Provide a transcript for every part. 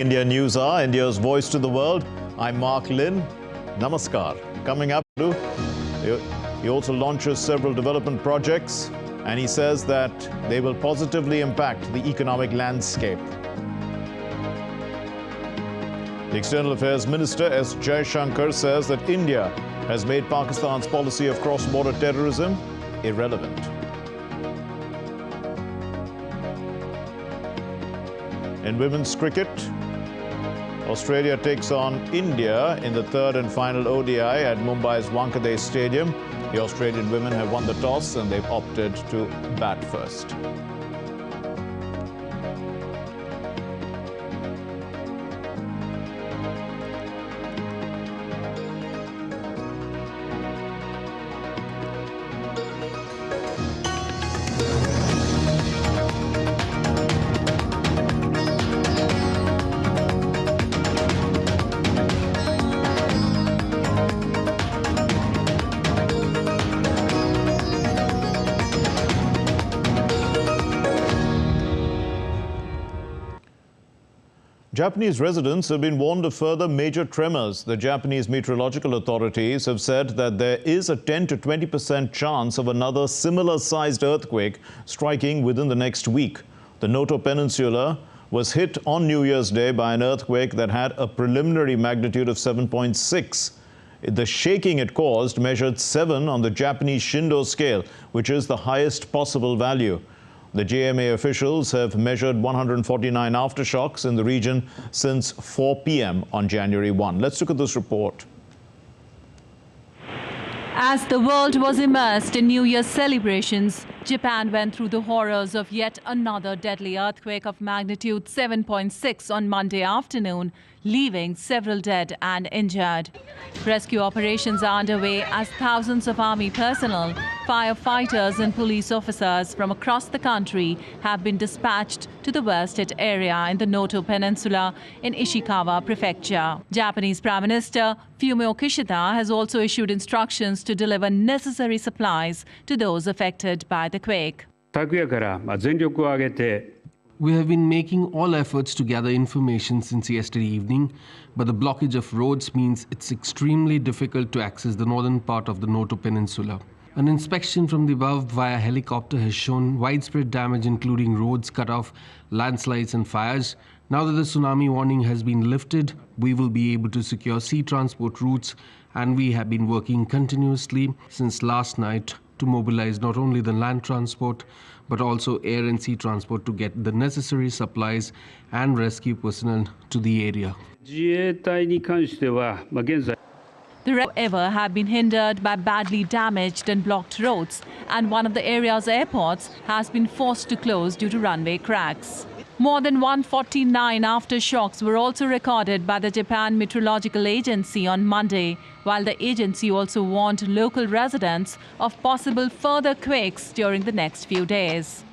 India News Hour, India's voice to the world. I'm Mark Lynn. Namaskar. Coming up, he also launches several development projects, and he says that they will positively impact the economic landscape. The External Affairs Minister S. Jaishankar says that India has made Pakistan's policy of cross-border terrorism irrelevant. In women's cricket, Australia takes on India in the third and final ODI at Mumbai's Wankhede Stadium. The Australian women have won the toss and they've opted to bat first. Japanese residents have been warned of further major tremors. The Japanese meteorological authorities have said that there is a 10 to 20% chance of another similar-sized earthquake striking within the next week. The Noto Peninsula was hit on New Year's Day by an earthquake that had a preliminary magnitude of 7.6. The shaking it caused measured 7 on the Japanese Shindo scale, which is the highest possible value. The JMA officials have measured 149 aftershocks in the region since 4 p.m. on January 1. Let's look at this report. As the world was immersed in New Year's celebrations, Japan went through the horrors of yet another deadly earthquake of magnitude 7.6 on Monday afternoon, leaving several dead and injured. Rescue operations are underway as thousands of army personnel, firefighters and police officers from across the country have been dispatched to the worst hit area in the Noto Peninsula in Ishikawa Prefecture. Japanese Prime Minister Fumio Kishida has also issued instructions to deliver necessary supplies to those affected by the quake. We have been making all efforts to gather information since yesterday evening, but the blockage of roads means it's extremely difficult to access the northern part of the Noto Peninsula. An inspection from the above via helicopter has shown widespread damage including roads cut off, landslides and fires. Now that the tsunami warning has been lifted, we will be able to secure sea transport routes, and we have been working continuously since last night to mobilize not only the land transport but also air and sea transport to get the necessary supplies and rescue personnel to the area. The however have been hindered by badly damaged and blocked roads, and one of the area's airports has been forced to close due to runway cracks. More than 149 aftershocks were also recorded by the Japan Meteorological Agency on Monday, while the agency also warned local residents of possible further quakes during the next few days.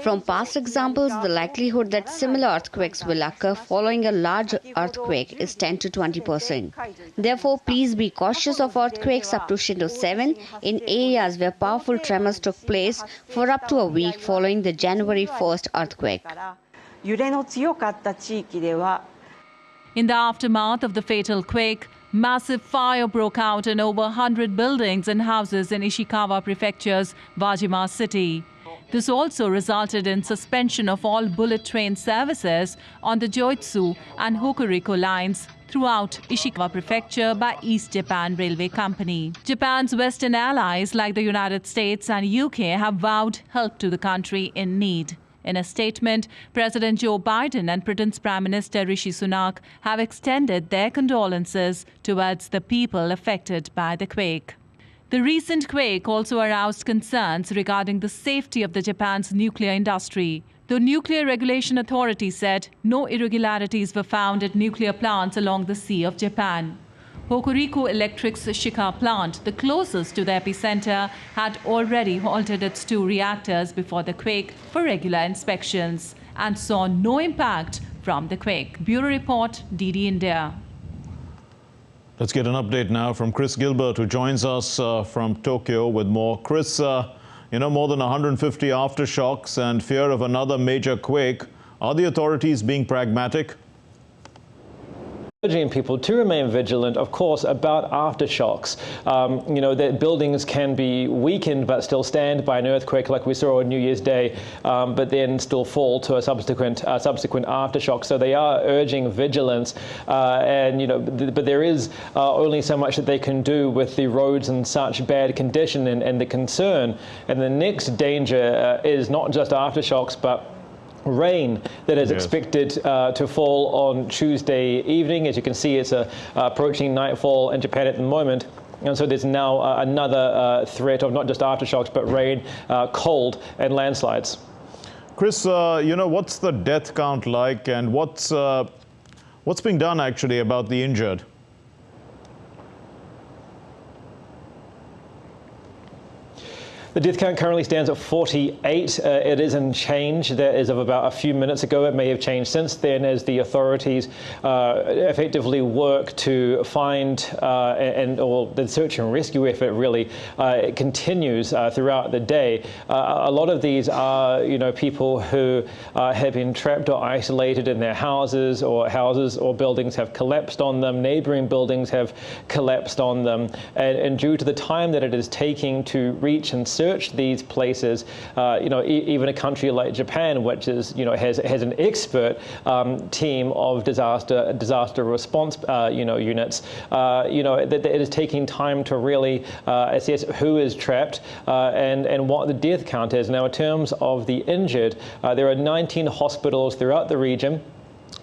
From past examples, the likelihood that similar earthquakes will occur following a large earthquake is 10 to 20%. Therefore, please be cautious of earthquakes up to Shindo 7 in areas where powerful tremors took place for up to a week following the January 1st earthquake. In the aftermath of the fatal quake, massive fire broke out in over 100 buildings and houses in Ishikawa Prefecture's Wajima city. This also resulted in suspension of all bullet train services on the Joitsu and Hokuriku lines throughout Ishikawa Prefecture by East Japan Railway Company. Japan's Western allies like the United States and UK have vowed help to the country in need. In a statement, President Joe Biden and Britain's Prime Minister Rishi Sunak have extended their condolences towards the people affected by the quake. The recent quake also aroused concerns regarding the safety of Japan's nuclear industry. The Nuclear Regulation Authority said no irregularities were found at nuclear plants along the Sea of Japan. Hokuriku Electric's Shika plant, the closest to the epicenter, had already halted its 2 reactors before the quake for regular inspections and saw no impact from the quake. Bureau Report, DD India. Let's get an update now from Chris Gilbert, who joins us from Tokyo with more. Chris, more than 150 aftershocks and fear of another major quake. Are the authorities being pragmatic? Urging people to remain vigilant, of course, about aftershocks. That buildings can be weakened but still stand by an earthquake, like we saw on New Year's Day, but then still fall to a subsequent aftershock. So they are urging vigilance, but there is only so much that they can do with the roads in such bad condition, and the concern and the next danger is not just aftershocks, but rain that is expected to fall on Tuesday evening. As you can see, it's approaching nightfall in Japan at the moment. And so there's now another threat of not just aftershocks, but rain, cold, and landslides. Chris, what's the death count like, and what's being done actually about the injured? The death count currently stands at 48. It is in change. That is of about a few minutes ago. It may have changed since then as the authorities effectively work to find or the search and rescue effort really continues throughout the day. A lot of these are, people who have been trapped or isolated in their houses or buildings have collapsed on them. Neighboring buildings have collapsed on them. And due to the time that it is taking to reach and search these places, even a country like Japan, which is, has an expert team of disaster response, units, that it is taking time to really assess who is trapped and what the death count is. Now, in terms of the injured, there are 19 hospitals throughout the region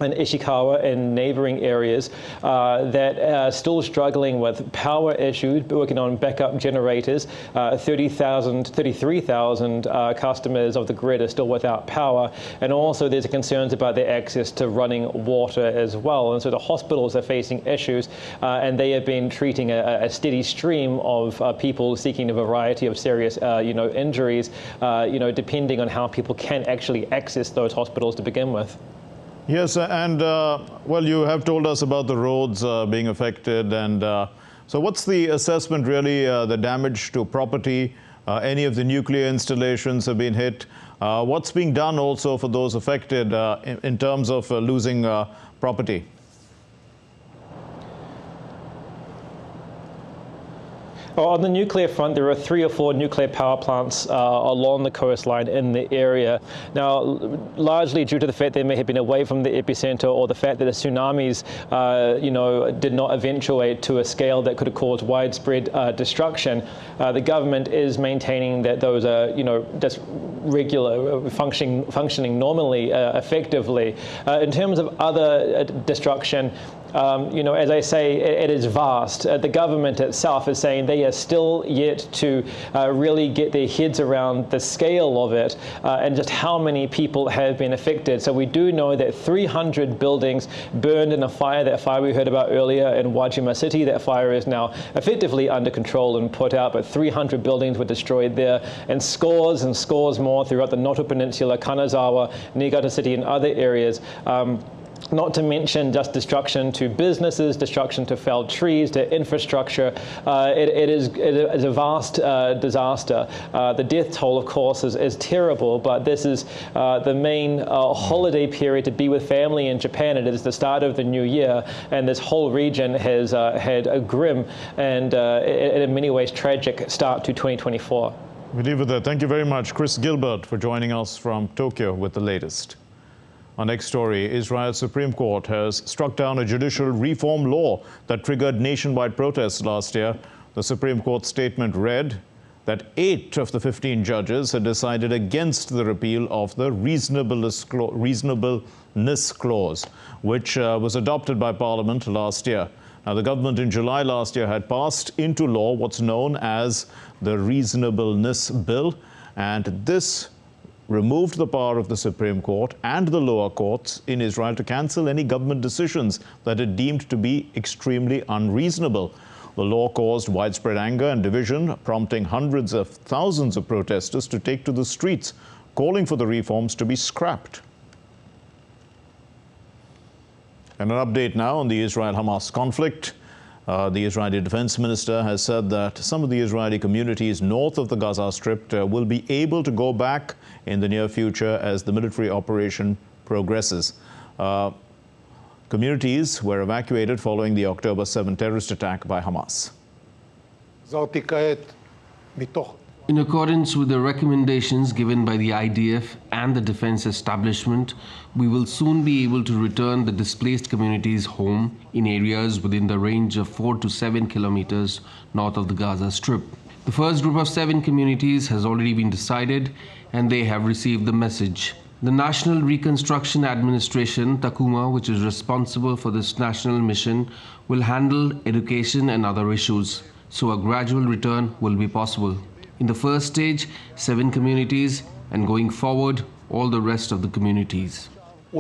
in Ishikawa and neighboring areas that are still struggling with power issues, working on backup generators. 33,000 customers of the grid are still without power. And also there's concerns about their access to running water as well. And so the hospitals are facing issues, and they have been treating a steady stream of people seeking a variety of serious injuries, depending on how people can actually access those hospitals to begin with. Yes, and you have told us about the roads being affected, and so what's the assessment really, the damage to property? Any of the nuclear installations have been hit. What's being done also for those affected in terms of losing property? On the nuclear front, there are 3 or 4 nuclear power plants along the coastline in the area. Now, largely due to the fact they may have been away from the epicenter, or the fact that the tsunamis, did not eventuate to a scale that could have caused widespread destruction, the government is maintaining that those are, just regular, functioning normally, effectively. In terms of other destruction, as I say, it is vast. The government itself is saying they are still yet to really get their heads around the scale of it and just how many people have been affected. So we do know that 300 buildings burned in a fire, that fire we heard about earlier in Wajima City. That fire is now effectively under control and put out, but 300 buildings were destroyed there, and scores more throughout the Noto Peninsula, Kanazawa, Niigata City, and other areas. Not to mention just destruction to businesses, destruction to felled trees, to infrastructure. It is a vast disaster. The death toll, of course, is terrible, but this is the main holiday period to be with family in Japan. It is the start of the new year, and this whole region has had a grim and in many ways tragic start to 2024. We leave it there. Thank you very much, Chris Gilbert, for joining us from Tokyo with the latest. Our next story, Israel's Supreme Court has struck down a judicial reform law that triggered nationwide protests last year. The Supreme Court statement read that 8 of the 15 judges had decided against the repeal of the reasonableness clause, which was adopted by Parliament last year. Now, the government in July last year had passed into law what's known as the Reasonableness Bill, and this removed the power of the Supreme Court and the lower courts in Israel to cancel any government decisions that it deemed to be extremely unreasonable. The law caused widespread anger and division, prompting hundreds of thousands of protesters to take to the streets, calling for the reforms to be scrapped. And an update now on the Israel-Hamas conflict. The Israeli defense minister has said that some of the Israeli communities north of the Gaza Strip will be able to go back in the near future as the military operation progresses. Communities were evacuated following the October 7 terrorist attack by Hamas. In accordance with the recommendations given by the IDF and the defense establishment, we will soon be able to return the displaced communities home in areas within the range of 4 to 7 kilometers north of the Gaza Strip. The first group of 7 communities has already been decided and they have received the message. The National Reconstruction Administration, Takuma, which is responsible for this national mission, will handle education and other issues, so a gradual return will be possible. In the first stage, 7 communities, and going forward, all the rest of the communities. The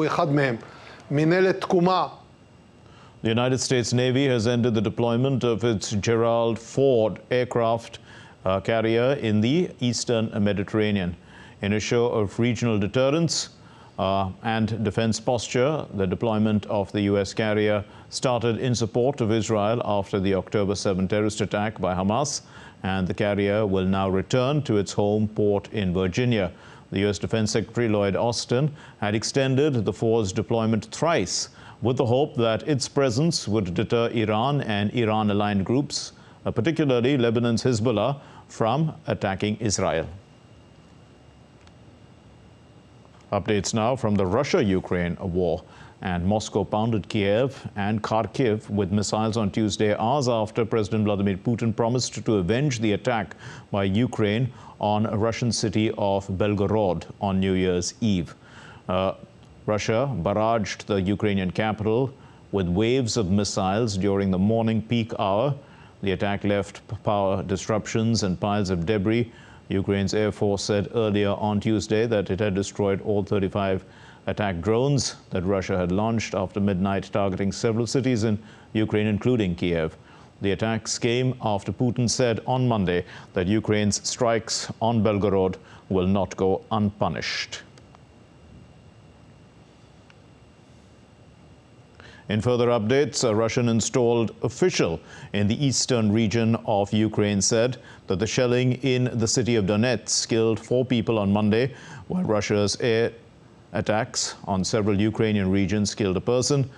United States Navy has ended the deployment of its Gerald Ford aircraft carrier in the eastern Mediterranean. In a show of regional deterrence and defense posture, the deployment of the U.S. carrier started in support of Israel after the October 7 terrorist attack by Hamas, and the carrier will now return to its home port in Virginia. The U.S. Defense Secretary Lloyd Austin had extended the Ford's deployment thrice with the hope that its presence would deter Iran and Iran-aligned groups, particularly Lebanon's Hezbollah, from attacking Israel. Updates now from the Russia-Ukraine war. And Moscow pounded Kiev and Kharkiv with missiles on Tuesday, hours after President Vladimir Putin promised to avenge the attack by Ukraine on a Russian city of Belgorod on New Year's Eve. Russia barraged the Ukrainian capital with waves of missiles during the morning peak hour. The attack left power disruptions and piles of debris. Ukraine's Air Force said earlier on Tuesday that it had destroyed all 35 attack drones that Russia had launched after midnight, targeting several cities in Ukraine, including Kiev. The attacks came after Putin said on Monday that Ukraine's strikes on Belgorod will not go unpunished. In further updates, a Russian-installed official in the eastern region of Ukraine said that the shelling in the city of Donetsk killed 4 people on Monday, while Russia's air attacks on several Ukrainian regions killed a person.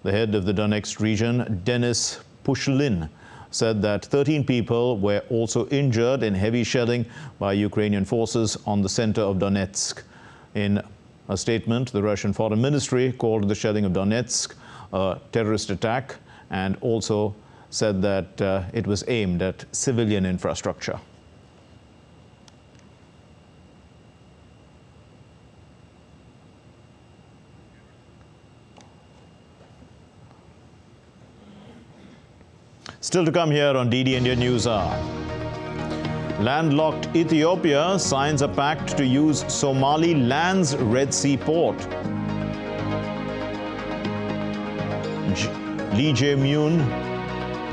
The head of the Donetsk region, Denis Pushlin, said that 13 people were also injured in heavy shelling by Ukrainian forces on the center of Donetsk. In a statement, the Russian Foreign Ministry called the shelling of Donetsk a terrorist attack and also said that it was aimed at civilian infrastructure. Still to come here on DD India News Hour. Landlocked Ethiopia signs a pact to use Somaliland's Red Sea port. Lee Jae-myung,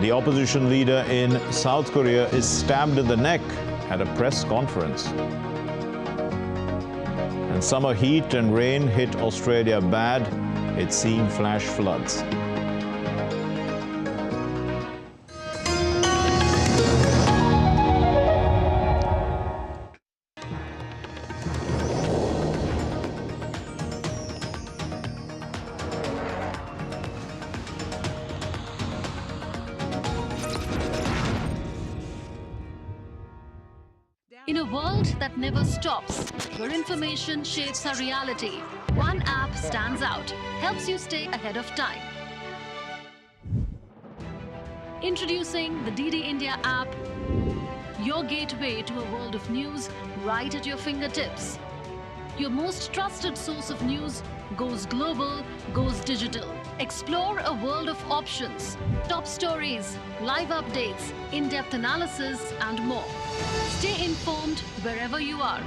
the opposition leader in South Korea, is stabbed in the neck at a press conference. And summer heat and rain hit Australia bad. It's seeing flash floods. In a world that never stops, where information shapes our reality, one app stands out, helps you stay ahead of time. Introducing the DD India app, your gateway to a world of news right at your fingertips. Your most trusted source of news goes global, goes digital. Explore a world of options, top stories, live updates, in-depth analysis, and more. Stay informed wherever you are.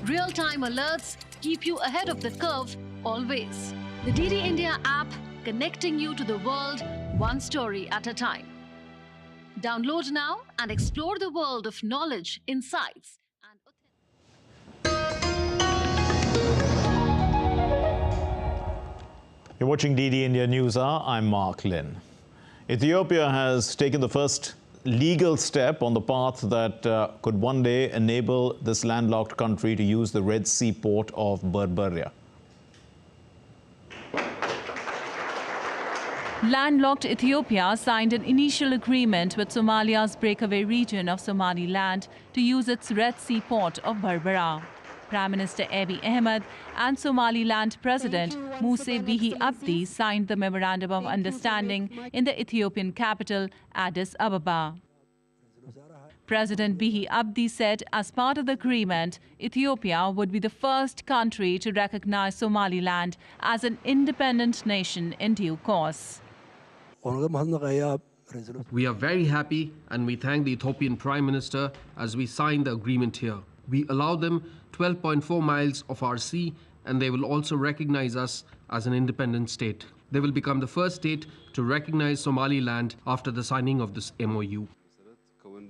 Real-time alerts keep you ahead of the curve always. The DD India app, connecting you to the world one story at a time. Download now and explore the world of knowledge, insights, and You're watching DD India News Hour. I'm Mark Lynn. Ethiopia has taken the first legal step on the path that could one day enable this landlocked country to use the Red Sea port of Berbera. Landlocked Ethiopia signed an initial agreement with Somalia's breakaway region of Somaliland to use its Red Sea port of Berbera. Prime Minister Abiy Ahmed and Somaliland President Muse Bihi Abdi signed the Memorandum of Understanding in the Ethiopian capital, Addis Ababa. President Bihi Abdi said as part of the agreement, Ethiopia would be the first country to recognize Somaliland as an independent nation in due course. We are very happy and we thank the Ethiopian Prime Minister as we sign the agreement here. We allow them 12.4 miles of our sea and they will also recognize us as an independent state. They will become the first state to recognize Somaliland after the signing of this MOU.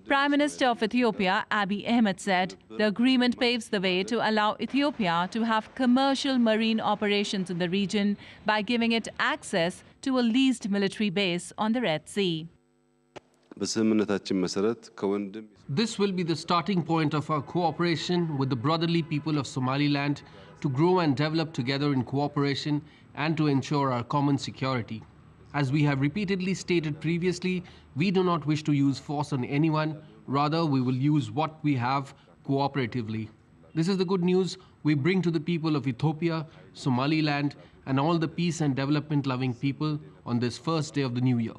Prime Minister of Ethiopia, Abiy Ahmed, said the agreement paves the way to allow Ethiopia to have commercial marine operations in the region by giving it access to a leased military base on the Red Sea. This will be the starting point of our cooperation with the brotherly people of Somaliland to grow and develop together in cooperation and to ensure our common security. As we have repeatedly stated previously, we do not wish to use force on anyone, rather we will use what we have cooperatively. This is the good news we bring to the people of Ethiopia, Somaliland, and all the peace and development-loving people on this first day of the new year.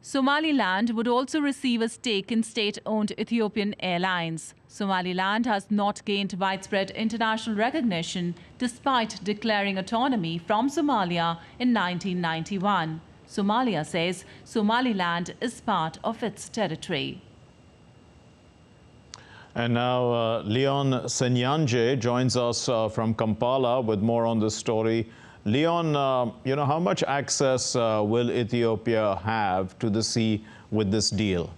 Somaliland would also receive a stake in state-owned Ethiopian Airlines. Somaliland has not gained widespread international recognition despite declaring autonomy from Somalia in 1991. Somalia says Somaliland is part of its territory. And now Leon Senyanje joins us from Kampala with more on this story. Leon, how much access will Ethiopia have to the sea with this deal?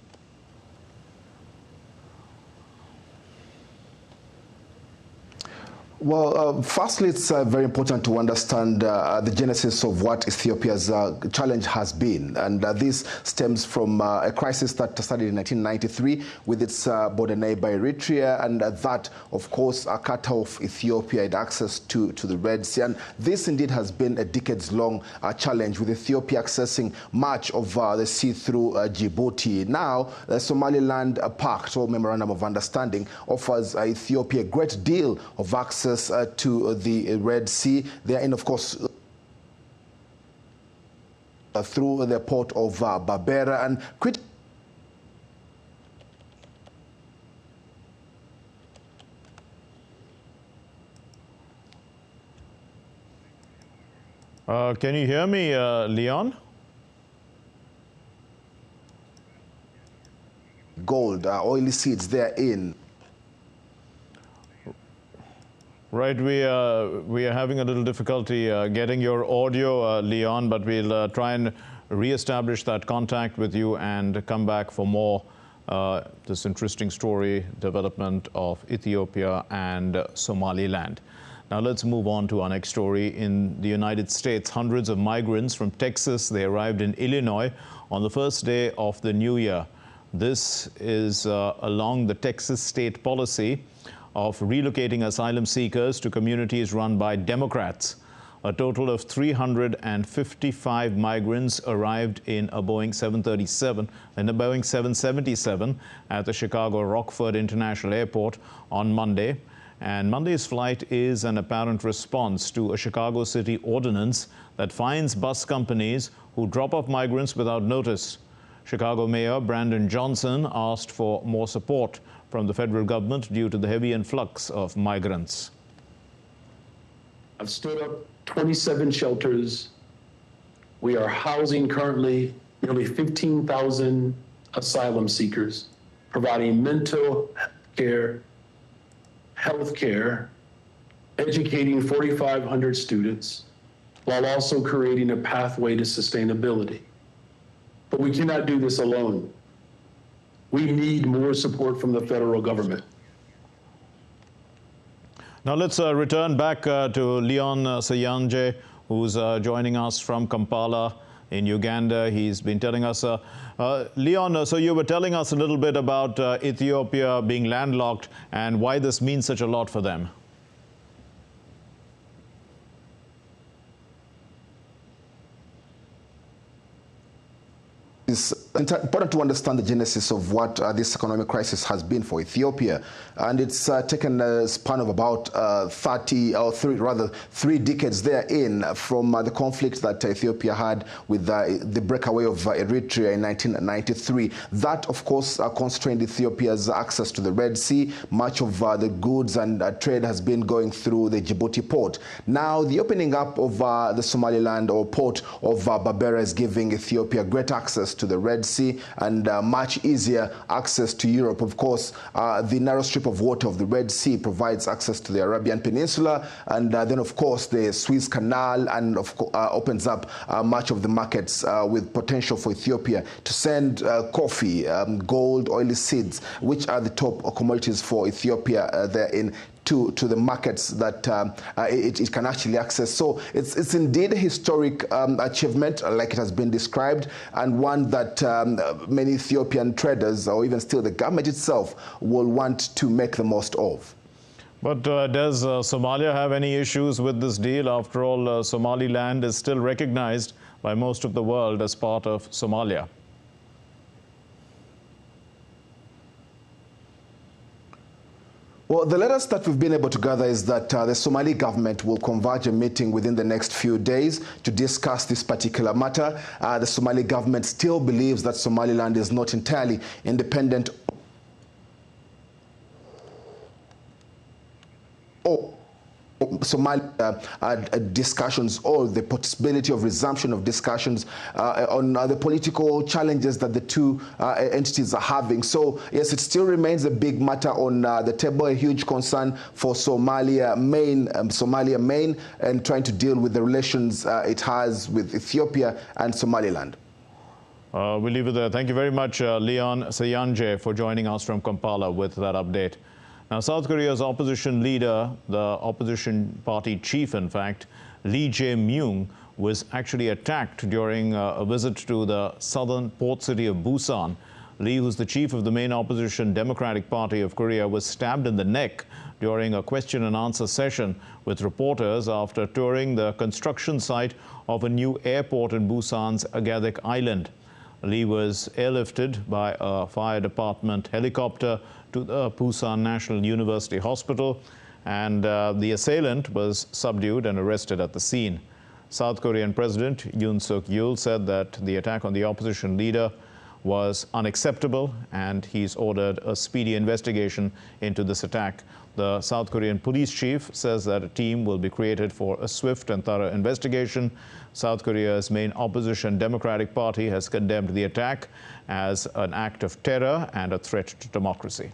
Well, firstly, it's very important to understand the genesis of what Ethiopia's challenge has been. And this stems from a crisis that started in 1993 with its border neighbor Eritrea, and that, of course, cut off Ethiopia in access to the Red Sea. And this indeed has been a decades-long challenge, with Ethiopia accessing much of the sea through Djibouti. Now, the Somaliland Pact, or Memorandum of Understanding, offers Ethiopia a great deal of access to the Red Sea. They are in, of course, through the port of Berbera, and can you hear me, Leon? Gold, oily seeds therein. Right, we are having a little difficulty getting your audio, Leon, but we'll try and re-establish that contact with you and come back for more this interesting story, development of Ethiopia and Somaliland. Now let's move on to our next story. In the United States, hundreds of migrants from Texas, they arrived in Illinois on the first day of the new year. This is along the Texas state policy of relocating asylum seekers to communities run by Democrats. A total of 355 migrants arrived in a Boeing 737 and a Boeing 777 at the Chicago Rockford International Airport on Monday. And Monday's flight is an apparent response to a Chicago city ordinance that fines bus companies who drop off migrants without notice. Chicago Mayor Brandon Johnson asked for more support from the federal government due to the heavy influx of migrants. I've stood up 27 shelters. We are housing currently nearly 15,000 asylum seekers, providing mental care, health care, educating 4,500 students, while also creating a pathway to sustainability. But we cannot do this alone. We need more support from the federal government. Now let's return back to Leon Senyanje, who's joining us from Kampala. in Uganda. He's been telling us, Leon, so you were telling us a little bit about Ethiopia being landlocked and why this means such a lot for them. It's important to understand the genesis of what this economic crisis has been for Ethiopia, and it's taken a span of about 3 decades therein from the conflict that Ethiopia had with the breakaway of Eritrea in 1993. That, of course, constrained Ethiopia's access to the Red Sea. Much of the goods and trade has been going through the Djibouti port. Now, the opening up of the Somaliland or port of Berbera is giving Ethiopia great access to the Red Sea and much easier access to Europe. Of course, the narrow strip of water of the Red Sea provides access to the Arabian Peninsula, and then, of course, the Suez Canal, and opens up much of the markets with potential for Ethiopia to send coffee, gold, oily seeds, which are the top commodities for Ethiopia therein, to the markets that it can actually access. So it's indeed a historic achievement, like it has been described, and one that many Ethiopian traders, or even still the government itself, will want to make the most of. But does Somalia have any issues with this deal? After all, Somaliland is still recognized by most of the world as part of Somalia. Well, the latest that we've been able to gather is that the Somali government will converge a meeting within the next few days to discuss this particular matter. The Somali government still believes that Somaliland is not entirely independent Somalia discussions, or the possibility of resumption of discussions on the political challenges that the two entities are having. So yes, it still remains a big matter on the table, a huge concern for Somalia main, and trying to deal with the relations it has with Ethiopia and Somaliland. We'll leave it there. Thank you very much, Leon Sayanje, for joining us from Kampala with that update. Now, South Korea's opposition leader, the opposition party chief, in fact, Lee Jae-myung, was actually attacked during a visit to the southern port city of Busan. Lee, who's the chief of the main opposition Democratic Party of Korea, was stabbed in the neck during a question and answer session with reporters after touring the construction site of a new airport in Busan's Agadik Island. Lee was airlifted by a fire department helicopter to the Busan National University Hospital, and the assailant was subdued and arrested at the scene. South Korean President Yoon Suk-yeol said that the attack on the opposition leader was unacceptable, and he's ordered a speedy investigation into this attack. The South Korean police chief says that a team will be created for a swift and thorough investigation. South Korea's main opposition Democratic Party has condemned the attack as an act of terror and a threat to democracy.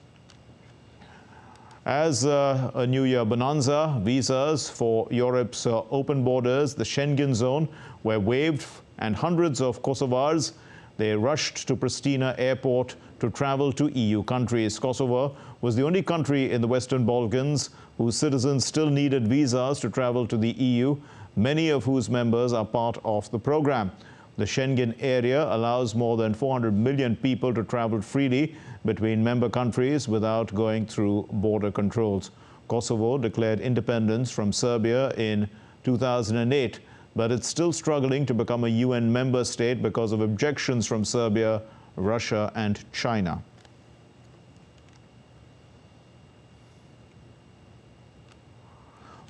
As a New Year bonanza, visas for Europe's open borders, the Schengen zone, were waived, and hundreds of Kosovars, they rushed to Pristina airport to travel to EU countries. Kosovo was the only country in the Western Balkans whose citizens still needed visas to travel to the EU, many of whose members are part of the program. The Schengen area allows more than 400 million people to travel freely between member countries without going through border controls. Kosovo declared independence from Serbia in 2008, but it's still struggling to become a UN member state because of objections from Serbia, Russia, and China.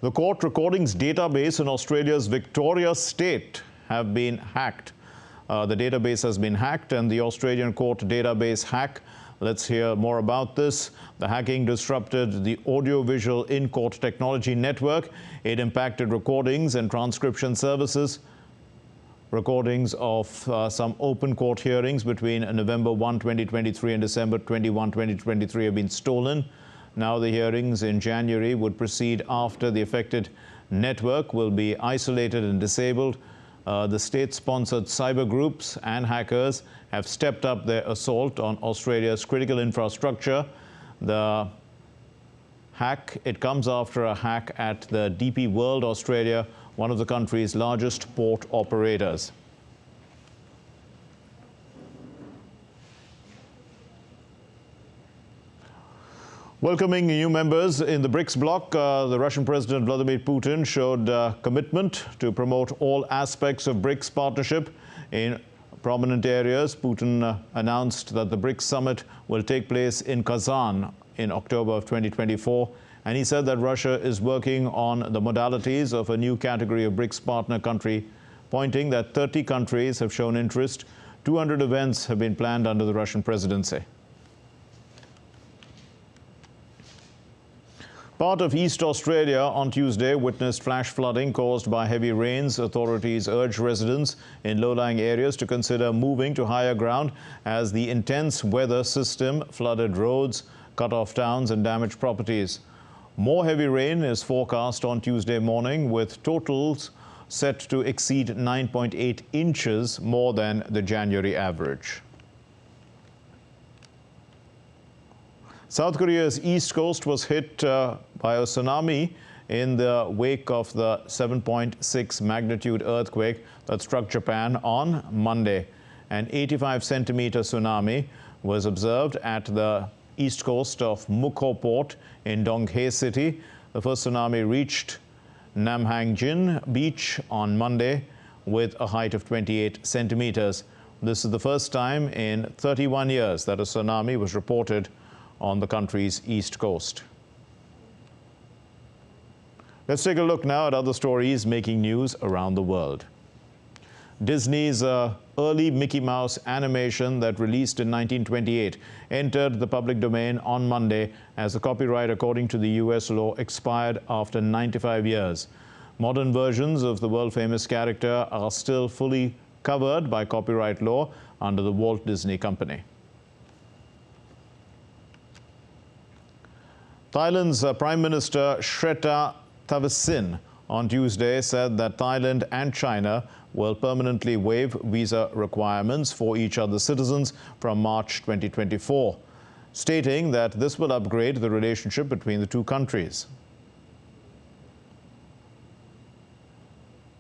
The court recordings database in Australia's Victoria state have been hacked. The database has been hacked, and the Australian court database hack. Let's hear more about this. The hacking disrupted the audiovisual in-court technology network. It impacted recordings and transcription services. Recordings of some open court hearings between November 1, 2023 and December 21, 2023 have been stolen. Now the hearings in January would proceed after the affected network will be isolated and disabled. The state-sponsored cyber groups and hackers have stepped up their assault on Australia's critical infrastructure. The hack, it comes after a hack at the DP World Australia, one of the country's largest port operators. Welcoming new members in the BRICS bloc, the Russian President Vladimir Putin showed commitment to promote all aspects of BRICS partnership in prominent areas. Putin announced that the BRICS summit will take place in Kazan in October of 2024. And he said that Russia is working on the modalities of a new category of BRICS partner country, pointing that 30 countries have shown interest. 200 events have been planned under the Russian presidency. Part of East Australia on Tuesday witnessed flash flooding caused by heavy rains. Authorities urged residents in low-lying areas to consider moving to higher ground as the intense weather system flooded roads, cut off towns and damaged properties. More heavy rain is forecast on Tuesday morning, with totals set to exceed 9.8 inches, more than the January average. South Korea's east coast was hit by a tsunami in the wake of the 7.6 magnitude earthquake that struck Japan on Monday. An 85-centimeter tsunami was observed at the east coast of Mukho Port in Donghae City. The first tsunami reached Namhangjin Beach on Monday with a height of 28 centimeters. This is the first time in 31 years that a tsunami was reported on the country's east coast. Let's take a look now at other stories making news around the world. Disney's early Mickey Mouse animation that released in 1928 entered the public domain on Monday as the copyright, according to the US law, expired after 95 years. Modern versions of the world-famous character are still fully covered by copyright law under the Walt Disney Company. Thailand's Prime Minister Srettha Thavisin on Tuesday said that Thailand and China will permanently waive visa requirements for each other's citizens from March 2024, stating that this will upgrade the relationship between the two countries.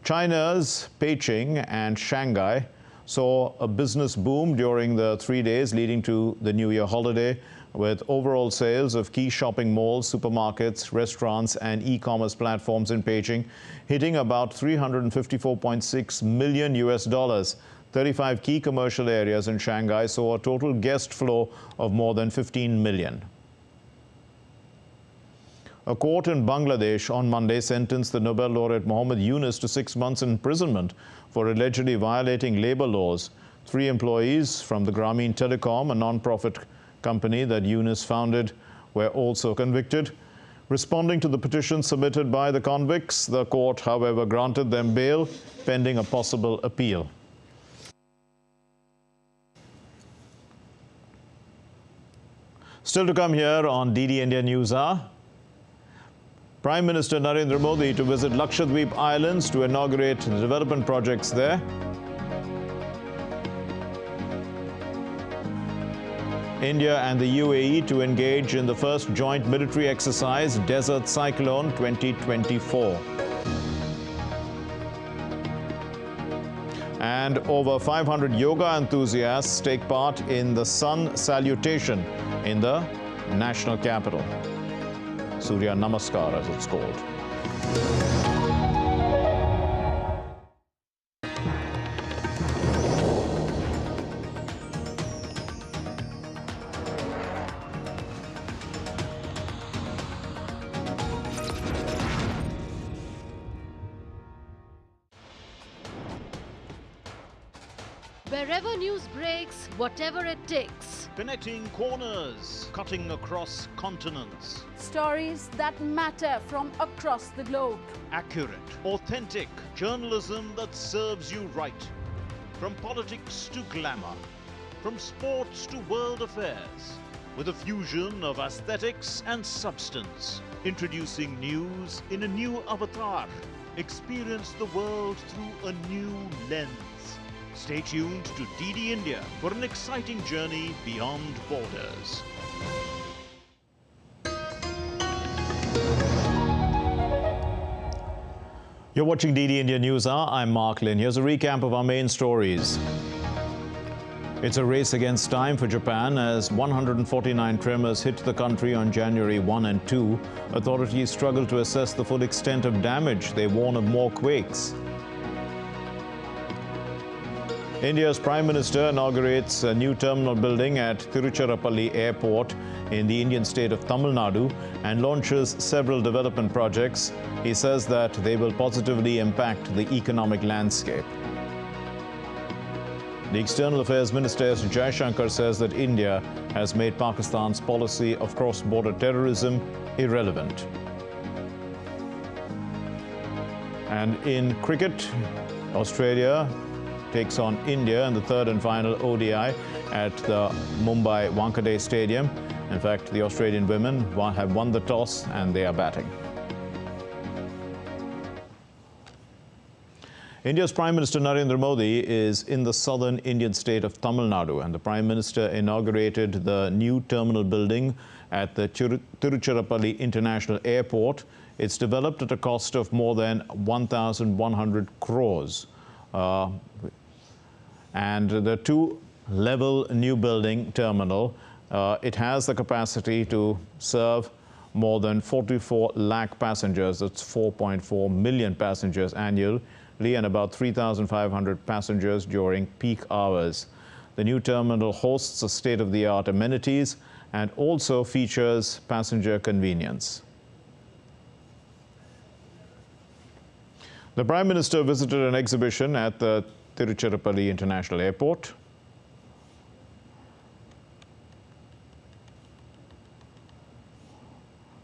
China's Beijing and Shanghai saw a business boom during the 3 days leading to the New Year holiday, with overall sales of key shopping malls, supermarkets, restaurants and e-commerce platforms in Beijing hitting about $354.6 million. 35 key commercial areas in Shanghai saw a total guest flow of more than 15 million. A court in Bangladesh on Monday sentenced the Nobel laureate Muhammad Yunus to 6 months imprisonment for allegedly violating labor laws. 3 employees from the Grameen Telecom, a non-profit company that Yunus founded, were also convicted. Responding to the petition submitted by the convicts, the court, however, granted them bail pending a possible appeal. Still to come here on DD India News Hour. Prime Minister Narendra Modi to visit Lakshadweep Islands to inaugurate the development projects there. India and the UAE to engage in the first joint military exercise, Desert Cyclone 2024. And over 500 yoga enthusiasts take part in the Sun Salutation in the national capital. Surya Namaskar, as it's called. Wherever news breaks, whatever it takes. Connecting corners, cutting across continents. Stories that matter from across the globe. Accurate, authentic journalism that serves you right. From politics to glamour, from sports to world affairs, with a fusion of aesthetics and substance. Introducing news in a new avatar. Experience the world through a new lens. Stay tuned to DD India for an exciting journey beyond borders. You're watching DD India News Hour. I'm Mark Lin. Here's a recap of our main stories. It's a race against time for Japan as 149 tremors hit the country on January 1 and 2. Authorities struggle to assess the full extent of damage. They warn of more quakes. India's Prime Minister inaugurates a new terminal building at Tiruchirappalli Airport in the Indian state of Tamil Nadu and launches several development projects. He says that they will positively impact the economic landscape. The External Affairs Minister S. Jaishankar says that India has made Pakistan's policy of cross-border terrorism irrelevant. And in cricket, Australia takes on India in the third and final ODI at the Mumbai Wankhede Stadium. In fact, the Australian women have won the toss and they are batting. India's Prime Minister Narendra Modi is in the southern Indian state of Tamil Nadu, and the Prime Minister inaugurated the new terminal building at the Tiruchirappalli International Airport. It's developed at a cost of more than 1,100 crores. And the two-level new building terminal, it has the capacity to serve more than 44 lakh passengers. That's 4.4 million passengers annually, and about 3,500 passengers during peak hours. The new terminal hosts a state-of-the-art amenities and also features passenger convenience. The Prime Minister visited an exhibition at the Tiruchirappalli International Airport.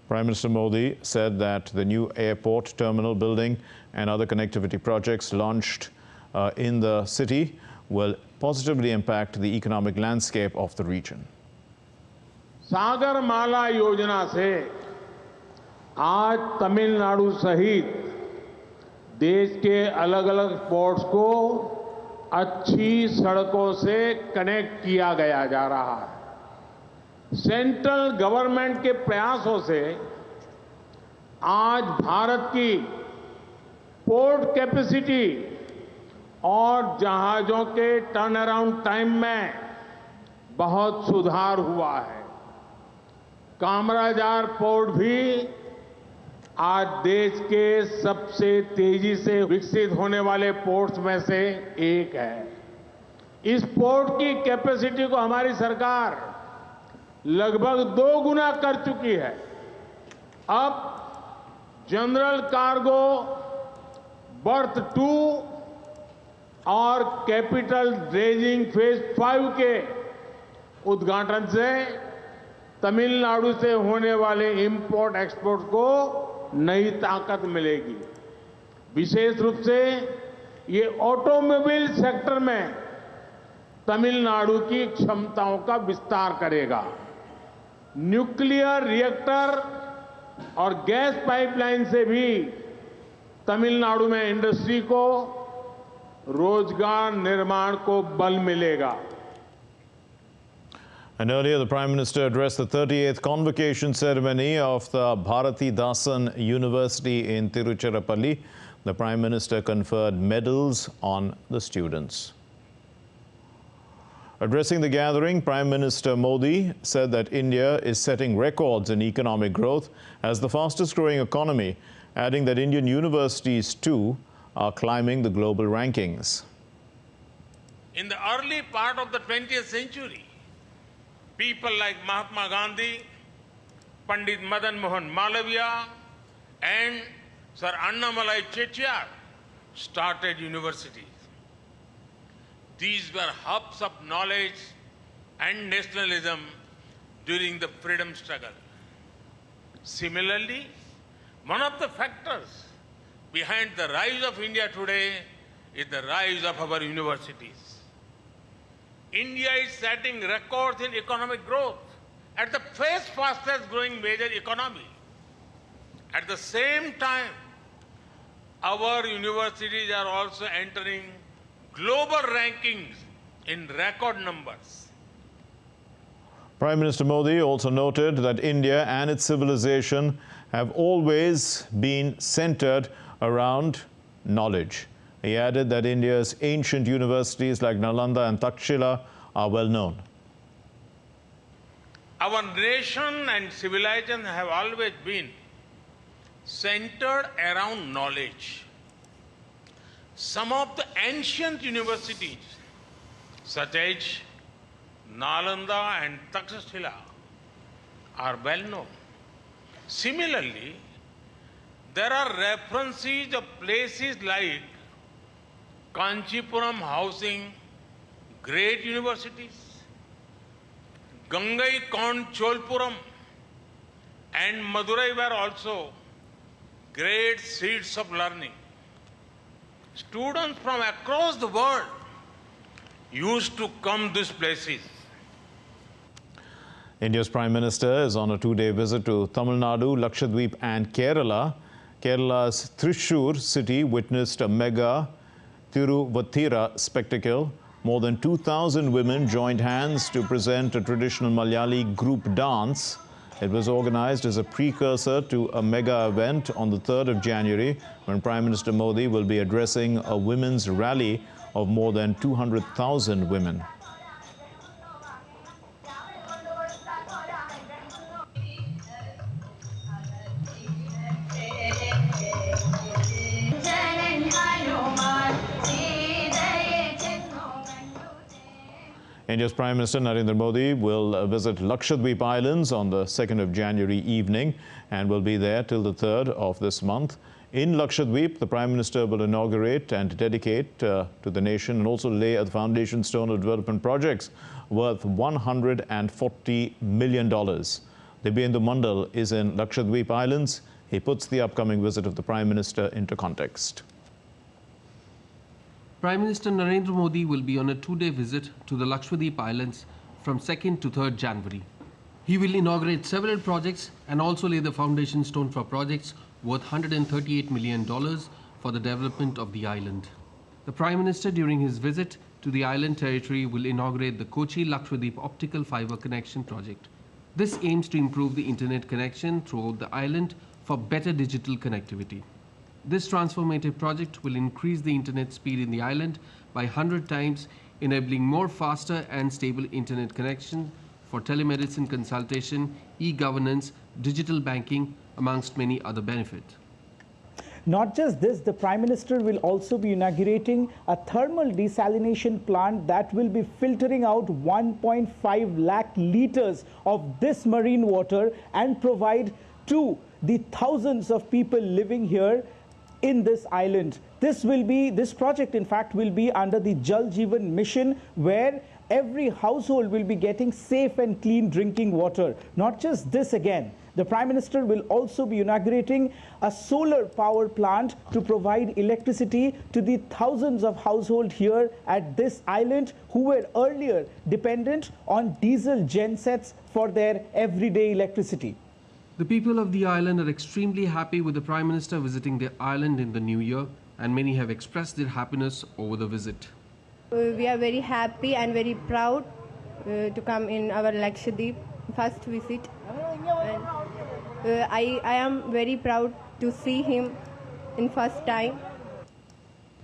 Prime Minister Modi said that the new airport terminal building and other connectivity projects launched in the city will positively impact the economic landscape of the region. Sagarmala योजना से आज तमिलनाडु सहित देश के अलग-अलग ports को अच्छी सड़कों से कनेक्ट किया गया जा रहा है। सेंट्रल गवर्नमेंट के प्रयासों से आज भारत की पोर्ट कैपेसिटी और जहाजों के टर्न अराउंड टाइम में बहुत सुधार हुआ है। कामराजार पोर्ट भी आज देश के सबसे तेजी से विकसित होने वाले पोर्ट्स में से एक है। इस पोर्ट की कैपेसिटी को हमारी सरकार लगभग 2 गुना कर चुकी है। अब जनरल कार्गो बर्थ 2 और कैपिटल ड्रेजिंग फेज 5 के उद्घाटन से तमिलनाडु से होने वाले इंपोर्ट एक्सपोर्ट को नई ताकत मिलेगी। विशेष रूप से ये ऑटोमोबाइल सेक्टर में तमिलनाडु की क्षमताओं का विस्तार करेगा। न्यूक्लियर रिएक्टर और गैस पाइपलाइन से भी तमिलनाडु में इंडस्ट्री को रोजगार निर्माण को बल मिलेगा। And earlier, the Prime Minister addressed the 38th convocation ceremony of the Bharatidasan University in Tiruchirappalli. The Prime Minister conferred medals on the students. Addressing the gathering, Prime Minister Modi said that India is setting records in economic growth as the fastest-growing economy, adding that Indian universities too are climbing the global rankings. In the early part of the 20th century, people like Mahatma Gandhi, Pandit Madan Mohan Malaviya, and Sir Annamalai Chettiar started universities. These were hubs of knowledge and nationalism during the freedom struggle. Similarly, one of the factors behind the rise of India today is the rise of our universities. India is setting records in economic growth at the fastest growing major economy. At the same time, our universities are also entering global rankings in record numbers. Prime Minister Modi also noted that India and its civilization have always been centered around knowledge. He added that India's ancient universities like Nalanda and Takshila are well known. Our nation and civilization have always been centered around knowledge. Some of the ancient universities, such as Nalanda and Takshashila, are well known. Similarly, there are references of places like Kanchipuram housing great universities, Gangai Cholpuram and Madurai were also great seats of learning. Students from across the world used to come these places. India's Prime Minister is on a two-day visit to Tamil Nadu, Lakshadweep and Kerala. Kerala's Trichy city witnessed a mega Tiruvathira spectacle. More than 2,000 women joined hands to present a traditional Malayali group dance. It was organized as a precursor to a mega event on the 3rd of January, when Prime Minister Modi will be addressing a women's rally of more than 200,000 women. India's Prime Minister Narendra Modi will visit Lakshadweep Islands on the 2nd of January evening and will be there till the 3rd of this month. In Lakshadweep, the Prime Minister will inaugurate and dedicate to the nation and also lay a foundation stone of development projects worth $140 million. Dibyendu Mandal is in Lakshadweep Islands. He puts the upcoming visit of the Prime Minister into context. Prime Minister Narendra Modi will be on a two-day visit to the Lakshadweep Islands from 2nd to 3rd January. He will inaugurate several projects and also lay the foundation stone for projects worth $138 million for the development of the island. The Prime Minister, during his visit to the island territory, will inaugurate the Kochi-Lakshadweep optical fiber connection project. This aims to improve the internet connection throughout the island for better digital connectivity. This transformative project will increase the internet speed in the island by 100 times, enabling more faster and stable internet connection for telemedicine consultation, e-governance, digital banking, amongst many other benefits. Not just this, the Prime Minister will also be inaugurating a thermal desalination plant that will be filtering out 1.5 lakh liters of this marine water and provide to the thousands of people living here in this island. This project, in fact, will be under the Jal Jeevan mission, where every household will be getting safe and clean drinking water. Not just this, again, the Prime Minister will also be inaugurating a solar power plant to provide electricity to the thousands of households here at this island who were earlier dependent on diesel gensets for their everyday electricity. The people of the island are extremely happy with the Prime Minister visiting their island in the new year, and many have expressed their happiness over the visit. We are very happy and very proud to come in our Lakshadweep first visit. And, I am very proud to see him in first time.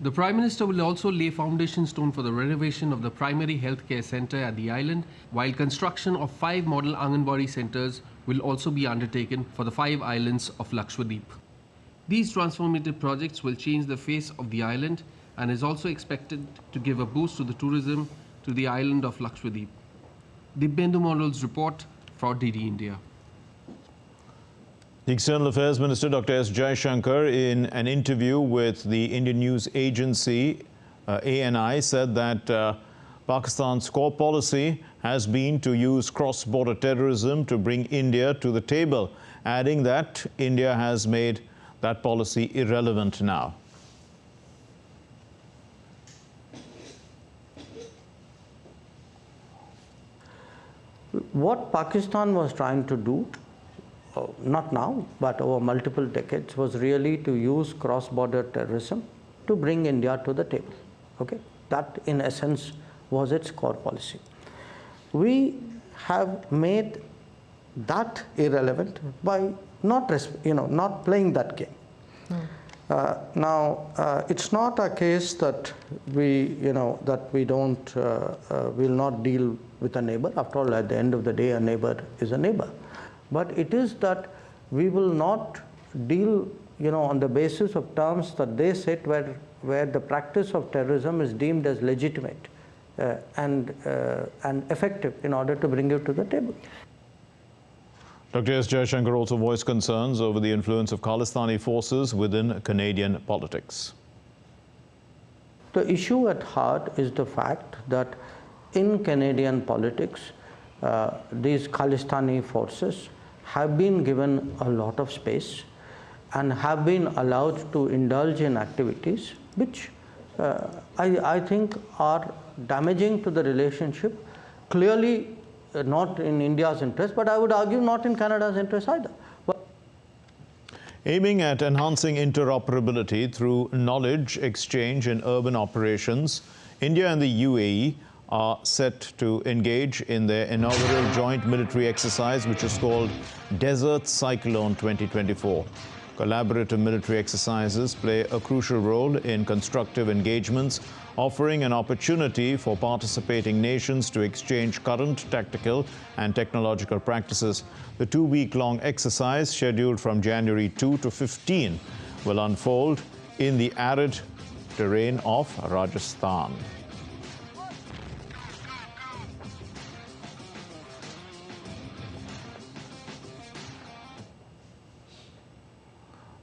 The Prime Minister will also lay foundation stone for the renovation of the primary healthcare centre at the island, while construction of 5 model Anganwadi centres will also be undertaken for the 5 islands of Lakshadweep. These transformative projects will change the face of the island and is also expected to give a boost to the tourism to the island of Lakshadweep. Dibyendu Mandal's report for DD India. The External Affairs Minister Dr. S. Jaishankar, in an interview with the Indian news agency ANI, said that Pakistan's core policy has been to use cross-border terrorism to bring India to the table, adding that India has made that policy irrelevant now. What Pakistan was trying to do, not now, but over multiple decades, was really to use cross-border terrorism to bring India to the table. Okay? That, in essence, was its core policy. We have made that irrelevant by not playing that game. It's not a case that we, that we don't, will not deal with a neighbor. After all, at the end of the day, a neighbor is a neighbor. But it is that we will not deal, on the basis of terms that they set where the practice of terrorism is deemed as legitimate and effective in order to bring it to the table. Dr. S. Jaishankar also voiced concerns over the influence of Khalistani forces within Canadian politics. The issue at heart is the fact that in Canadian politics, these Khalistani forces have been given a lot of space and have been allowed to indulge in activities which I think are damaging to the relationship, clearly not in India's interest, but I would argue not in Canada's interest either. Aiming at enhancing interoperability through knowledge exchange in urban operations, India and the UAE are set to engage in their inaugural joint military exercise, which is called Desert Cyclone 2024. Collaborative military exercises play a crucial role in constructive engagements, offering an opportunity for participating nations to exchange current tactical and technological practices. The two-week-long exercise, scheduled from January 2 to 15, will unfold in the arid terrain of Rajasthan.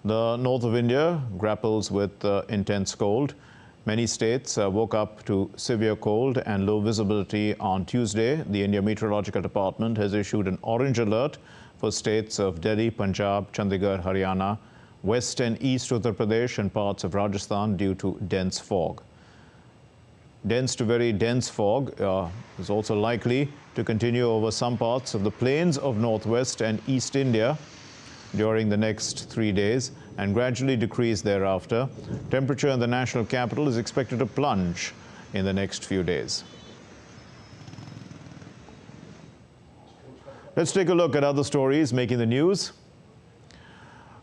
The north of India grapples with intense cold. Many states woke up to severe cold and low visibility on Tuesday. The India Meteorological Department has issued an orange alert for states of Delhi, Punjab, Chandigarh, Haryana, West and East Uttar Pradesh and parts of Rajasthan due to dense fog. Dense to very dense fog is also likely to continue over some parts of the plains of northwest and East India during the next 3 days and gradually decrease thereafter. Temperature in the national capital is expected to plunge in the next few days. Let's take a look at other stories making the news.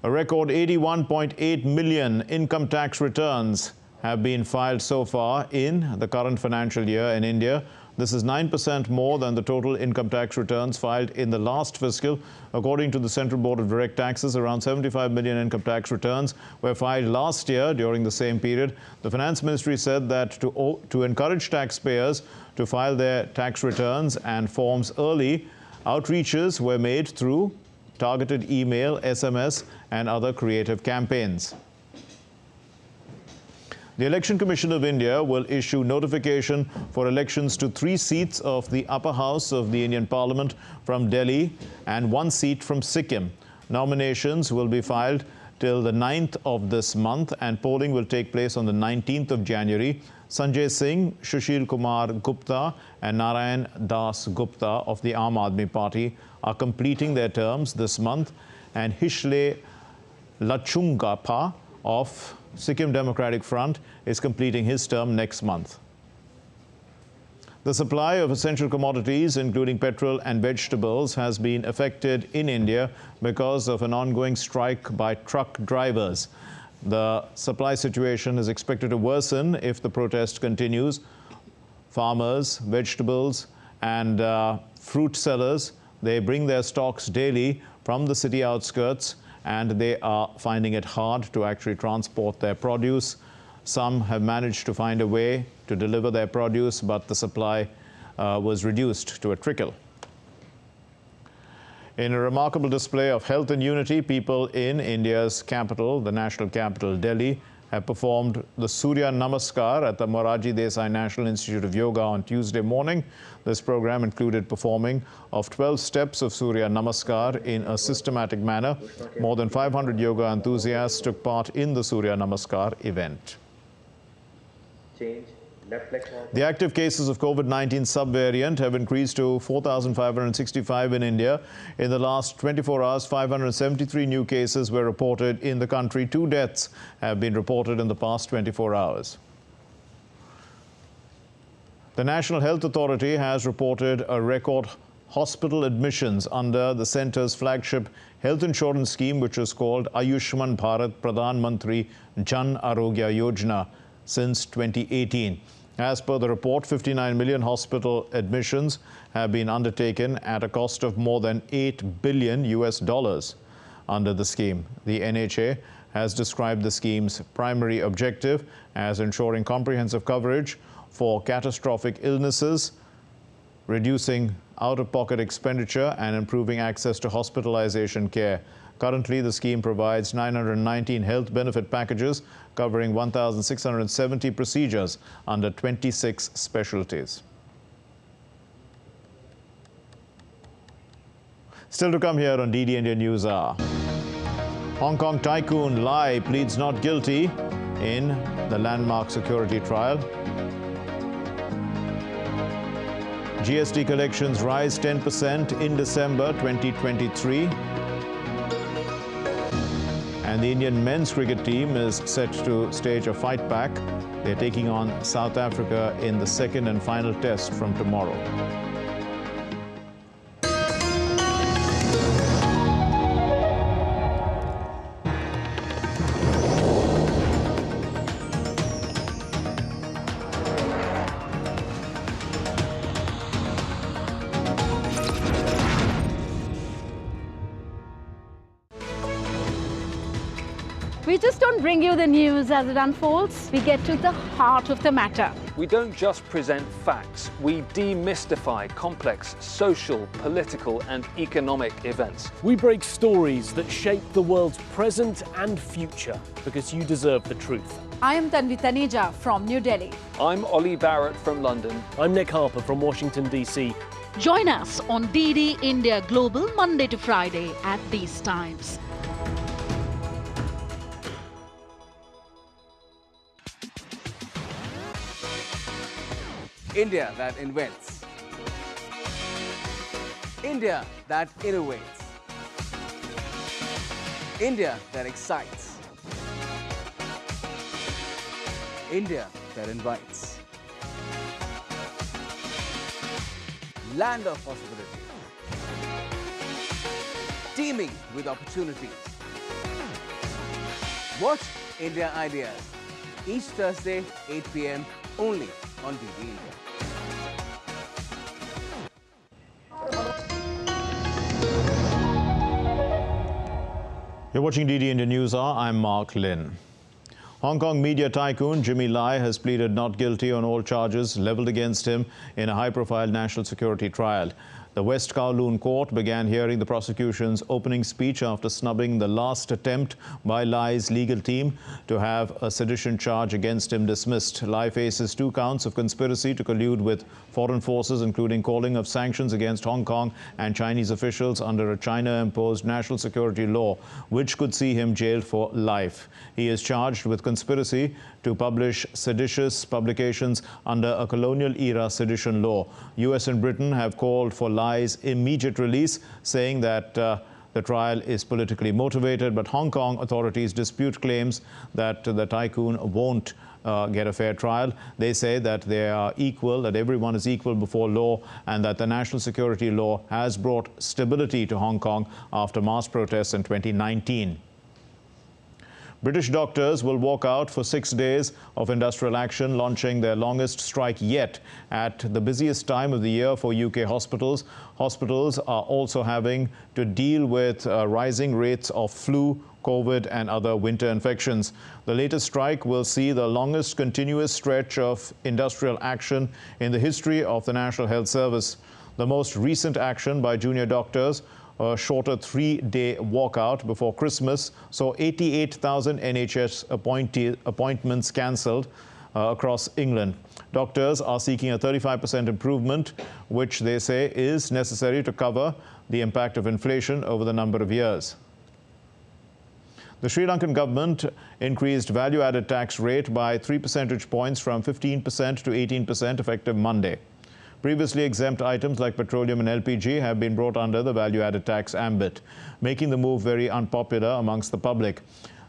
A record 81.8 million income tax returns have been filed so far in the current financial year in India. This is 9% more than the total income tax returns filed in the last fiscal. According to the Central Board of Direct Taxes, around 75 million income tax returns were filed last year during the same period. The Finance Ministry said that to encourage taxpayers to file their tax returns and forms early, outreaches were made through targeted email, SMS, and other creative campaigns. The Election Commission of India will issue notification for elections to 3 seats of the upper house of the Indian Parliament from Delhi and 1 seat from Sikkim. Nominations will be filed till the 9th of this month and polling will take place on the 19th of January. Sanjay Singh, Sushil Kumar Gupta and Narayan Das Gupta of the Aam Aadmi Party are completing their terms this month, and Hishle Lachungapha of Sikkim Democratic Front is completing his term next month. The supply of essential commodities, including petrol and vegetables, has been affected in India because of an ongoing strike by truck drivers. The supply situation is expected to worsen if the protest continues. Farmers, vegetables and fruit sellers, they bring their stocks daily from the city outskirts and they are finding it hard to actually transport their produce. Some have managed to find a way to deliver their produce, but the supply was reduced to a trickle. In a remarkable display of health and unity, people in India's capital, the national capital, Delhi, have performed the Surya Namaskar at the Moraji Desai National Institute of Yoga on Tuesday morning. This program included performing of 12 steps of Surya Namaskar in a systematic manner. More than 500 yoga enthusiasts took part in the Surya Namaskar event. The active cases of COVID-19 subvariant have increased to 4,565 in India. In the last 24 hours, 573 new cases were reported in the country. 2 deaths have been reported in the past 24 hours. The National Health Authority has reported a record hospital admissions under the centre's flagship health insurance scheme, which is called Ayushman Bharat Pradhan Mantri Jan Arogya Yojana since 2018. As per the report, 59 million hospital admissions have been undertaken at a cost of more than $8 billion under the scheme. The NHA has described the scheme's primary objective as ensuring comprehensive coverage for catastrophic illnesses, reducing out-of-pocket expenditure and improving access to hospitalization care. Currently, the scheme provides 919 health benefit packages covering 1,670 procedures under 26 specialties. Still to come here on DD India News Hour. Hong Kong tycoon Lai pleads not guilty in the landmark security trial. GST collections rise 10% in December 2023. And the Indian men's cricket team is set to stage a fight back. They're taking on South Africa in the second and final test from tomorrow. We just don't bring you the news as it unfolds. We get to the heart of the matter. We don't just present facts. We demystify complex social, political and economic events. We break stories that shape the world's present and future because you deserve the truth. I am Tanvi Taneja from New Delhi. I'm Ollie Barrett from London. I'm Nick Harper from Washington, D.C. Join us on DD India Global Monday to Friday at these times. India that invents. India that innovates. India that excites. India that invites. Land of possibility. Teeming with opportunities. Watch India Ideas each Thursday, 8 p.m. only on DD India. You're watching DD India News Hour. I'm Mark Lin. Hong Kong media tycoon Jimmy Lai has pleaded not guilty on all charges leveled against him in a high-profile national security trial. The West Kowloon court began hearing the prosecution's opening speech after snubbing the last attempt by Lai's legal team to have a sedition charge against him dismissed. Lai faces 2 counts of conspiracy to collude with foreign forces, including calling of sanctions against Hong Kong and Chinese officials under a China-imposed national security law, which could see him jailed for life. He is charged with conspiracy to publish seditious publications under a colonial-era sedition law. US and Britain have called for Lai's immediate release, saying that the trial is politically motivated, but Hong Kong authorities dispute claims that the tycoon won't get a fair trial. They say that they are equal, that everyone is equal before law, and that the national security law has brought stability to Hong Kong after mass protests in 2019. British doctors will walk out for 6 days of industrial action, launching their longest strike yet at the busiest time of the year for UK hospitals. Hospitals are also having to deal with rising rates of flu, COVID and other winter infections. The latest strike will see the longest continuous stretch of industrial action in the history of the National Health Service. The most recent action by junior doctors, a shorter 3-day walkout before Christmas, saw 88,000 NHS appointments cancelled across England. Doctors are seeking a 35% improvement, which they say is necessary to cover the impact of inflation over the number of years. The Sri Lankan government increased value-added tax rate by 3 percentage points from 15% to 18% effective Monday. Previously exempt items like petroleum and LPG have been brought under the value-added tax ambit, making the move very unpopular amongst the public.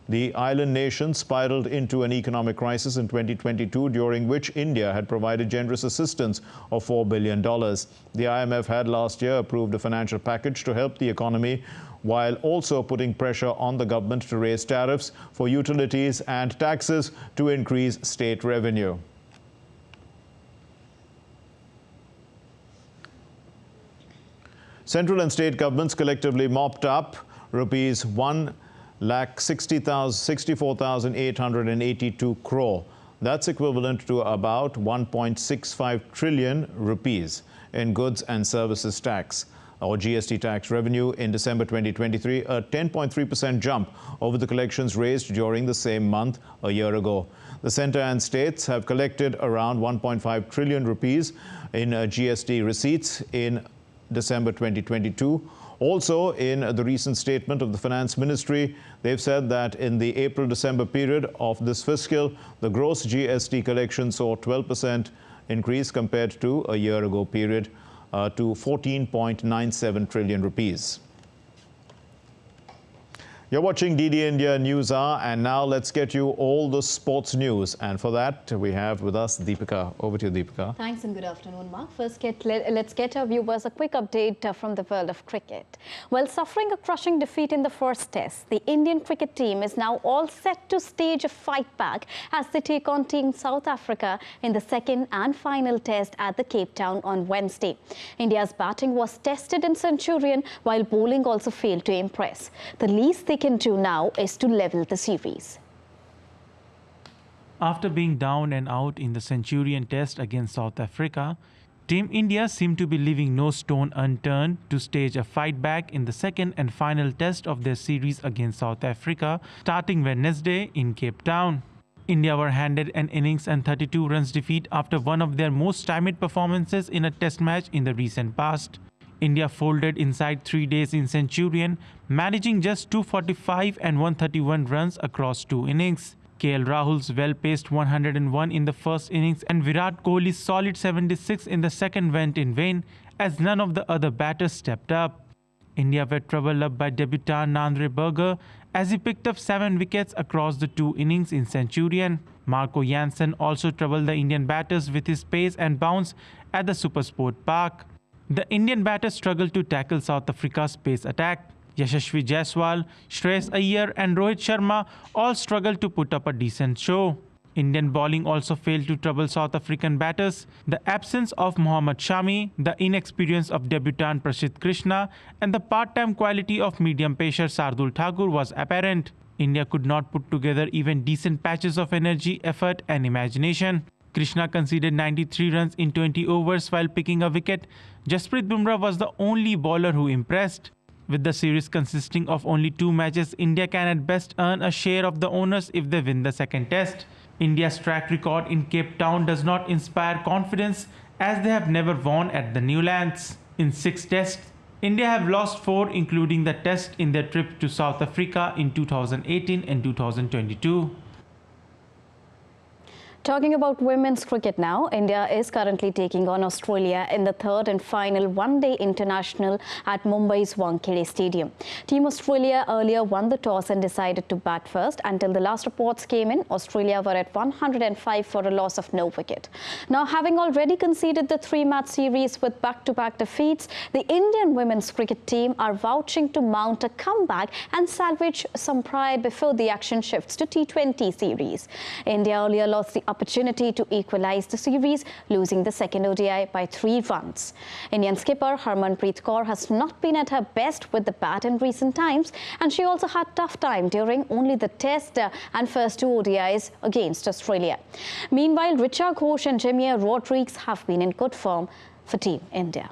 The island nation spiraled into an economic crisis in 2022, during which India had provided generous assistance of $4 billion. The IMF had last year approved a financial package to help the economy, while also putting pressure on the government to raise tariffs for utilities and taxes to increase state revenue. Central and state governments collectively mopped up rupees 1,64,882 crore. That's equivalent to about 1.65 trillion rupees in goods and services tax, or GST tax revenue in December 2023, a 10.3% jump over the collections raised during the same month a year ago. The centre and states have collected around 1.5 trillion rupees in GST receipts in December 2022. Also, in the recent statement of the Finance Ministry, they've said that in the April-December period of this fiscal, the gross GST collection saw 12% increase compared to a year ago period to 14.97 trillion rupees. You're watching DD India News Hour, and now let's get you all the sports news. And for that, we have with us Deepika. Over to you, Deepika. Thanks and good afternoon, Mark. First, let's get our viewers a quick update from the world of cricket. While suffering a crushing defeat in the first test, the Indian cricket team is now all set to stage a fight back as they take on Team South Africa in the second and final test at the Cape Town on Wednesday. India's batting was tested in Centurion, while bowling also failed to impress. The least they can do now is to level the series. After being down and out in the Centurion test against South Africa, Team India seemed to be leaving no stone unturned to stage a fight back in the second and final test of their series against South Africa, starting Wednesday in Cape Town. India were handed an innings and 32 runs defeat after one of their most stymied performances in a test match in the recent past. India folded inside 3 days in Centurion, managing just 245 and 131 runs across 2 innings. KL Rahul's well-paced 101 in the first innings and Virat Kohli's solid 76 in the second went in vain, as none of the other batters stepped up. India were troubled up by debutant Nandre Berger as he picked up 7 wickets across the 2 innings in Centurion. Marco Jansen also troubled the Indian batters with his pace and bounce at the Supersport Park. The Indian batters struggled to tackle South Africa's pace attack. Yashasvi Jaiswal, Shreyas Iyer and Rohit Sharma all struggled to put up a decent show. Indian bowling also failed to trouble South African batters. The absence of Mohammad Shami, the inexperience of debutant Prasidh Krishna and the part-time quality of medium pacer Sardul Thakur was apparent. India could not put together even decent patches of energy, effort and imagination. Krishna conceded 93 runs in 20 overs while picking a wicket. Jasprit Bumrah was the only bowler who impressed. With the series consisting of only 2 matches, India can at best earn a share of the honours if they win the second test. India's track record in Cape Town does not inspire confidence, as they have never won at the Newlands. In 6 tests, India have lost 4, including the test in their trip to South Africa in 2018 and 2022. Talking about women's cricket now, India is currently taking on Australia in the third and final one-day international at Mumbai's Wankhede Stadium. Team Australia earlier won the toss and decided to bat first. Until the last reports came in, Australia were at 105 for a loss of no wicket. Now, having already conceded the 3-match series with back-to-back defeats, the Indian women's cricket team are vouching to mount a comeback and salvage some pride before the action shifts to T20 series. India earlier lost the opportunity to equalize the series, losing the second ODI by 3 runs. Indian skipper Harmanpreet Kaur has not been at her best with the bat in recent times, and she also had tough time during only the test and first 2 ODIs against Australia. Meanwhile, Richa Ghosh and Jamia Rodrigues have been in good form for Team India.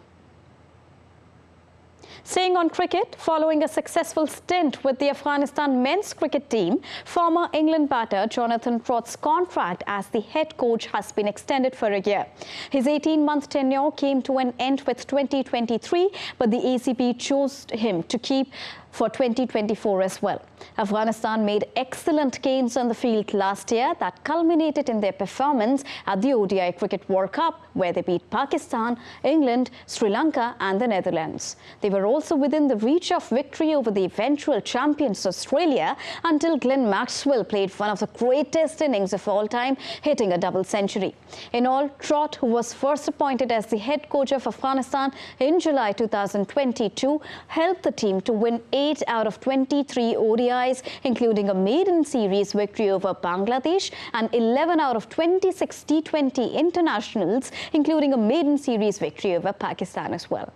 Staying on cricket, following a successful stint with the Afghanistan men's cricket team, former England batter Jonathan Trott's contract as the head coach has been extended for a year. His 18-month tenure came to an end with 2023, but the ACB chose him to keep for 2024 as well. Afghanistan made excellent gains on the field last year that culminated in their performance at the ODI Cricket World Cup, where they beat Pakistan, England, Sri Lanka and the Netherlands. They were also within the reach of victory over the eventual champions Australia until Glenn Maxwell played one of the greatest innings of all time, hitting a double century. In all, Trott, who was first appointed as the head coach of Afghanistan in July 2022, helped the team to win 8 out of 23 ODIs, including a maiden series victory over Bangladesh and 11 out of 26 T20 internationals, including a maiden series victory over Pakistan as well.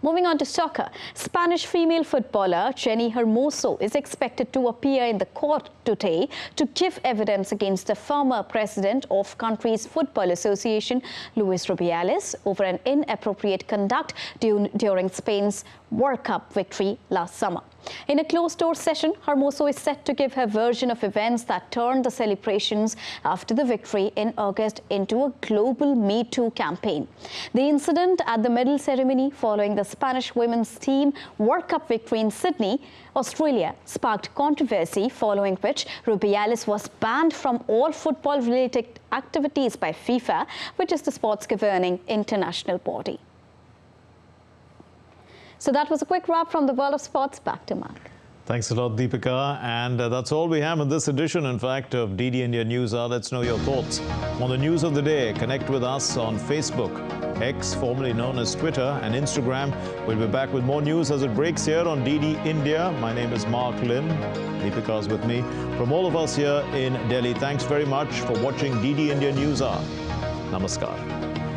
Moving on to soccer, Spanish female footballer Jenny Hermoso is expected to appear in the court today to give evidence against the former president of country's football association, Luis Rubiales, over an inappropriate conduct during Spain's World Cup victory last summer. In a closed-door session, Hermoso is set to give her version of events that turned the celebrations after the victory in August into a global Me Too campaign. The incident at the medal ceremony following the Spanish women's team World Cup victory in Sydney, Australia, sparked controversy, following which Rubiales was banned from all football-related activities by FIFA, which is the sport's governing international body. So that was a quick wrap from the world of sports. Back to Mark. Thanks a lot, Deepika. And that's all we have in this edition, in fact, of DD India News Hour. Let's know your thoughts on the news of the day. Connect with us on Facebook, X, formerly known as Twitter, and Instagram. We'll be back with more news as it breaks here on DD India. My name is Mark Lin. Deepika's with me. From all of us here in Delhi, thanks very much for watching DD India News Hour. Namaskar.